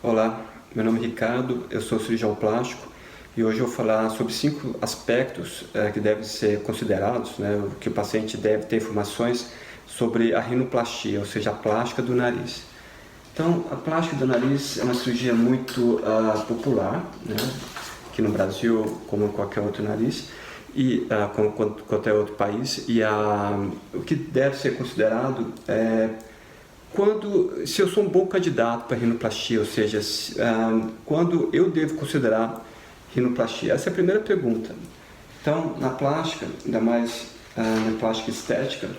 Olá, meu nome é Ricardo, eu sou cirurgião plástico e hoje eu vou falar sobre 5 aspectos que devem ser considerados, né, que o paciente deve ter informações sobre a rinoplastia, ou seja, a plástica do nariz. Então, a plástica do nariz é uma cirurgia muito popular, né, aqui no Brasil, como em qualquer outro nariz, e como qualquer outro país, e o que deve ser considerado é se eu sou um bom candidato para rinoplastia, ou seja, quando eu devo considerar rinoplastia? Essa é a primeira pergunta. Então, na plástica, ainda mais na plástica estética,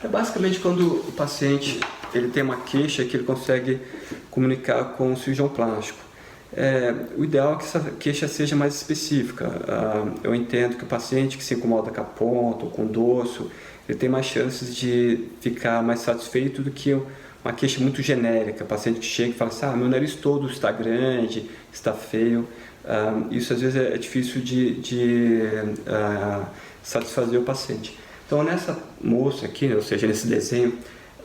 é basicamente quando o paciente ele tem uma queixa que ele consegue comunicar com o cirurgião plástico. O ideal é que essa queixa seja mais específica. Eu entendo que o paciente que se incomoda com a ponta ou com o dorso, ele tem mais chances de ficar mais satisfeito do que uma queixa muito genérica. O paciente que chega e fala assim, meu nariz todo está grande, está feio. Isso às vezes é difícil de satisfazer o paciente. Então nessa moça aqui, né, ou seja, nesse desenho,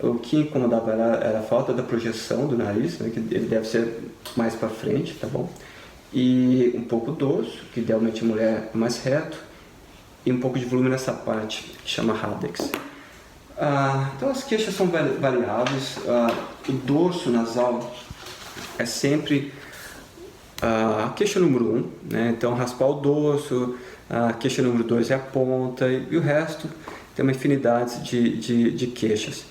o que incomodava era a falta da projeção do nariz, né, que ele deve ser mais para frente, tá bom? E um pouco dorso, que idealmente a mulher é mais reto, e um pouco de volume nessa parte, que chama radex. Então as queixas são variáveis. O dorso nasal é sempre a queixa número 1, né? Então raspar o dorso, a queixa número 2 é a ponta, e o resto tem uma infinidade de queixas.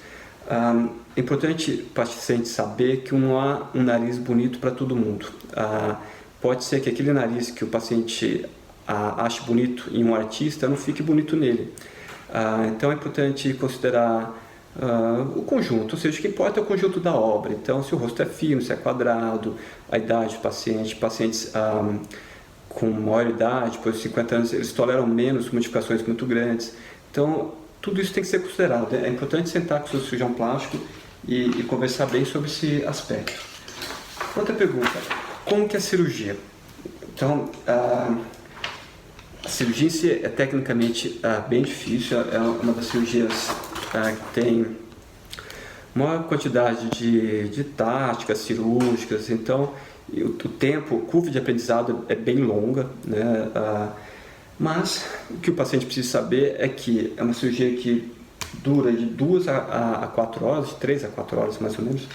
É importante o paciente saber que não há um nariz bonito para todo mundo. Pode ser que aquele nariz que o paciente ache bonito em um artista não fique bonito nele. Então é importante considerar o conjunto, ou seja, o que importa é o conjunto da obra. Então, se o rosto é fino, se é quadrado, a idade do paciente, pacientes com maior idade, depois de 50 anos, eles toleram menos modificações muito grandes. Então, tudo isso tem que ser considerado. É importante sentar com o seu cirurgião plástico e conversar bem sobre esse aspecto. Outra pergunta, como que é a cirurgia? Então, a cirurgia em si é tecnicamente bem difícil, é uma das cirurgias que tem maior quantidade de táticas cirúrgicas, então o tempo, a curva de aprendizado é bem longa, né? Mas o que o paciente precisa saber é que é uma cirurgia que dura de 2 a 4 horas, de 3 a 4 horas mais ou menos.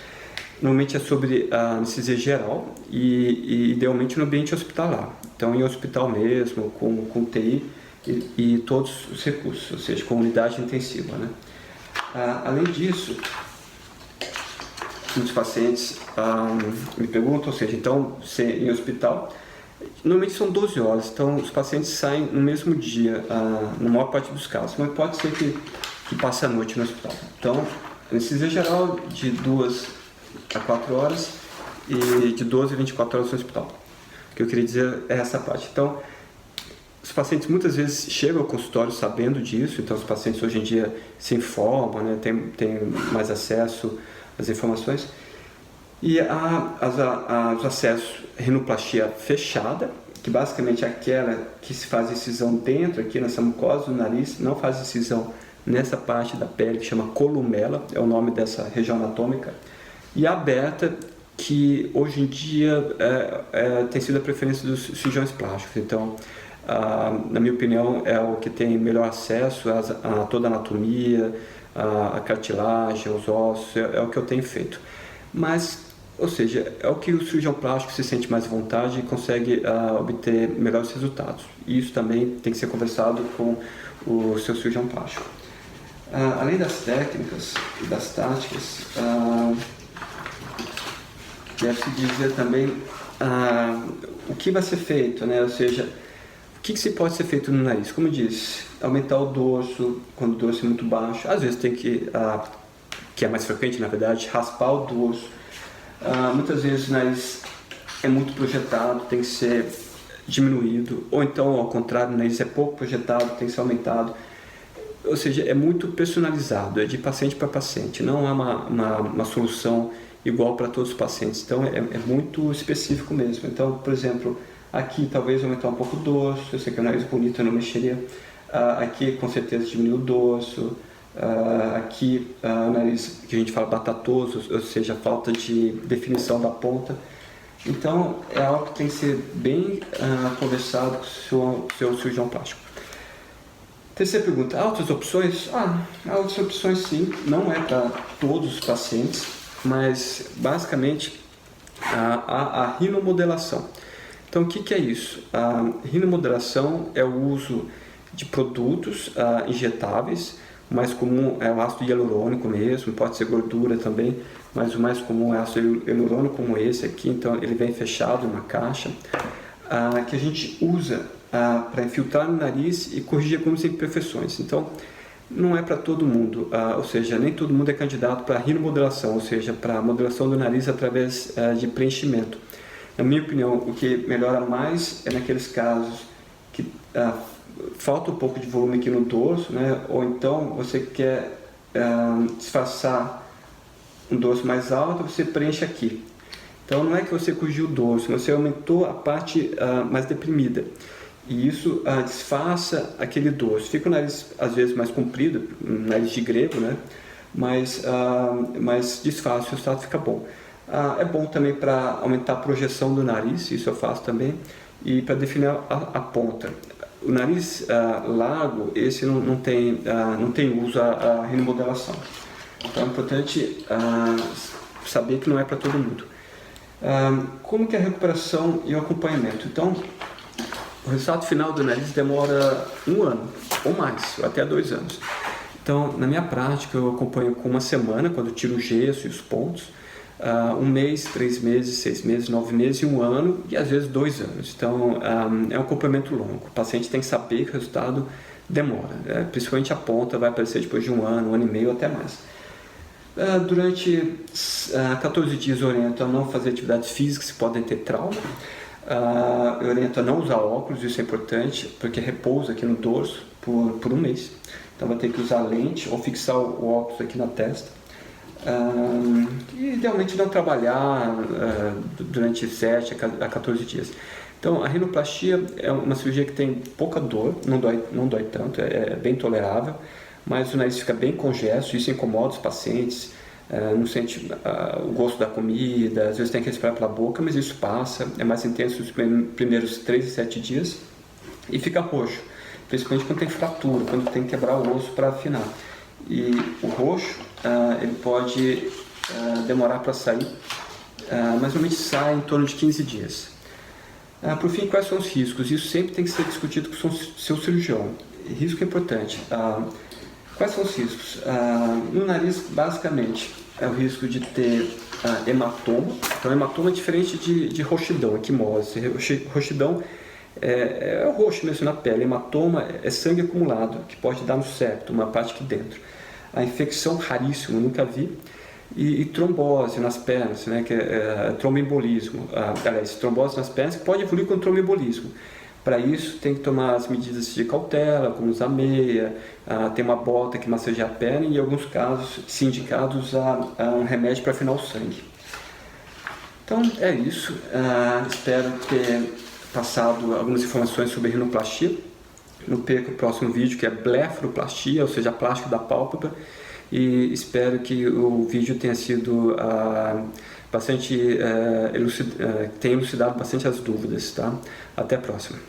Normalmente é sobre a anestesia geral e idealmente no ambiente hospitalar. Então em hospital mesmo, com TI e todos os recursos, ou seja, com unidade intensiva, né? Além disso, muitos pacientes me perguntam, ou seja, então se em hospital, normalmente são 12 horas, então os pacientes saem no mesmo dia, na maior parte dos casos, mas pode ser que passe a noite no hospital. Então, anestesia geral de 2 a 4 horas e de 12 a 24 horas no hospital. O que eu queria dizer é essa parte. Então, os pacientes muitas vezes chegam ao consultório sabendo disso, então os pacientes hoje em dia se informam, né, tem mais acesso às informações. E há os acessos rinoplastia fechada, que basicamente é aquela que se faz incisão dentro, aqui nessa mucosa do nariz, não faz incisão nessa parte da pele que chama columela, é o nome dessa região anatômica. E a aberta, que hoje em dia tem sido a preferência dos cirurgiões plásticos. Então, na minha opinião, é o que tem melhor acesso a toda a anatomia, a cartilagem, os ossos, é o que eu tenho feito. Mas, ou seja, é o que o cirurgião plástico se sente mais à vontade e consegue obter melhores resultados. E isso também tem que ser conversado com o seu cirurgião plástico. Além das técnicas e das táticas, deve-se dizer também o que vai ser feito, né? Ou seja, o que se pode ser feito no nariz? Como eu disse, aumentar o dorso, quando o dorso é muito baixo, às vezes tem que é mais frequente na verdade, raspar o dorso. Muitas vezes o nariz é muito projetado, tem que ser diminuído, ou então ao contrário, o nariz é pouco projetado, tem que ser aumentado. Ou seja, é muito personalizado, é de paciente para paciente, não há uma solução igual para todos os pacientes, então é muito específico mesmo. Então, por exemplo, aqui talvez aumentar um pouco o dorso, eu sei que é um nariz bonito, eu não mexeria. Aqui com certeza diminuir o dorso, Aqui o nariz, que a gente fala batatoso, ou seja, falta de definição da ponta. Então é algo que tem que ser bem conversado com o seu cirurgião plástico. Terceira pergunta, há outras opções? Há outras opções sim, não é para todos os pacientes, mas basicamente a rinomodelação. Então o que é isso? A rinomodelação é o uso de produtos injetáveis. O mais comum é o ácido hialurônico mesmo, pode ser gordura também, mas o mais comum é o ácido hialurônico como esse aqui, então ele vem fechado em uma caixa, que a gente usa para infiltrar no nariz e corrigir algumas imperfeições. Então não é para todo mundo, ou seja, nem todo mundo é candidato para rinomodelação, ou seja, para a modelação do nariz através de preenchimento. Na minha opinião, o que melhora mais é naqueles casos que falta um pouco de volume aqui no dorso, né? Ou então você quer disfarçar um dorso mais alto, você preenche aqui. Então não é que você corrigiu o dorso, você aumentou a parte mais deprimida. E isso disfarça aquele dorso. Fica o nariz às vezes mais comprido, nariz de grego, né? Mas disfarça, o resultado fica bom. É bom também para aumentar a projeção do nariz, isso eu faço também, e para definir a ponta. O nariz largo, esse não tem uso a rinomodelação. Então é importante saber que não é para todo mundo. Como que é a recuperação e o acompanhamento? Então, o resultado final do nariz demora 1 ano ou mais, ou até 2 anos. Então, na minha prática, eu acompanho com 1 semana, quando eu tiro o gesso e os pontos, 1 mês, 3 meses, 6 meses, 9 meses e 1 ano, e às vezes 2 anos. Então é um acompanhamento longo. O paciente tem que saber que o resultado demora, principalmente a ponta vai aparecer depois de 1 ano, 1 ano e meio, até mais. Durante 14 dias eu oriento a não fazer atividades físicas que podem ter trauma. Eu oriento a não usar óculos, isso é importante, porque repousa aqui no dorso por 1 mês. Então vai ter que usar lente ou fixar o óculos aqui na testa. E idealmente não trabalhar durante 7 a 14 dias. Então a rinoplastia é uma cirurgia que tem pouca dor, não dói tanto, é bem tolerável, mas o nariz fica bem congesto, isso incomoda os pacientes, não sente o gosto da comida, às vezes tem que respirar pela boca, mas isso passa, é mais intenso nos primeiros 3 a 7 dias e fica roxo, principalmente quando tem fratura, quando tem que quebrar o osso para afinar. E o roxo, ele pode demorar para sair, mas normalmente sai em torno de 15 dias. Por fim, quais são os riscos? Isso sempre tem que ser discutido com o seu cirurgião. Risco é importante. Quais são os riscos? No nariz, basicamente, é o risco de ter hematoma. Então, hematoma é diferente de roxidão, equimose. Roxidão é o roxo mesmo na pele. Hematoma é sangue acumulado, que pode dar no septo, uma parte aqui dentro. A infecção, raríssimo, nunca vi. E trombose nas pernas, né, que é tromboembolismo. Trombose nas pernas que pode evoluir com tromboembolismo. Para isso, tem que tomar as medidas de cautela, como usar meia, ter uma bota que massageia a perna e, em alguns casos, se indicado, usar um remédio para afinar o sangue. Então, é isso. Espero ter passado algumas informações sobre rinoplastia. Não perca o próximo vídeo, que é blefaroplastia, ou seja, a plástica da pálpebra. E espero que o vídeo tenha sido tenha elucidado bastante as dúvidas, tá? Até a próxima.